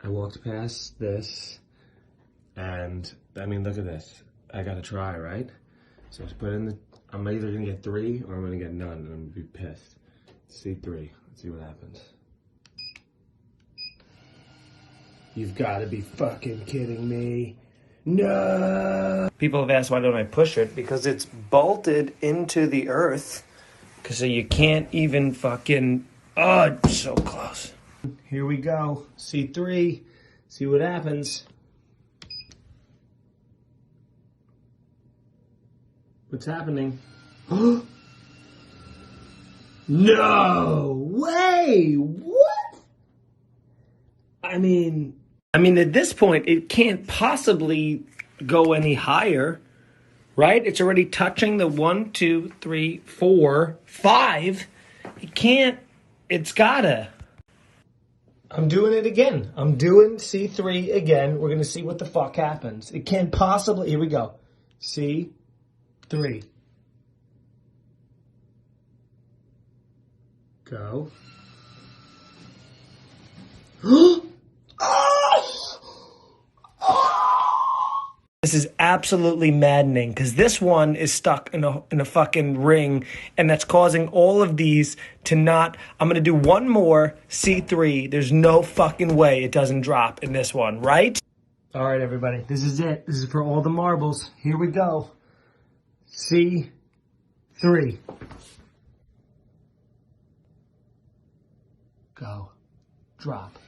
I walked past this, and I mean, look at this. I gotta try, right? So let's put in the, I'm either gonna get 3 or I'm gonna get none, and I'm gonna be pissed. C3, let's see what happens. You've gotta be fucking kidding me. No! People have asked why don't I push it, because it's bolted into the earth, so you can't even fucking, oh, it's so close. Here we go, C3, see what happens. What's happening? No way! What? I mean, at this point, it can't possibly go any higher, right? It's already touching the 1, 2, 3, 4, 5. It can't, it's gotta. I'm doing it again. I'm doing C3 again. We're gonna see what the fuck happens. It can't possibly, here we go. C3. Go. This is absolutely maddening, because this one is stuck in a fucking ring, and that's causing all of these to not. I'm gonna do one more C3. There's no fucking way it doesn't drop in this one, right? All right, everybody, this is it. This is for all the marbles. Here we go. C3. Go. Drop.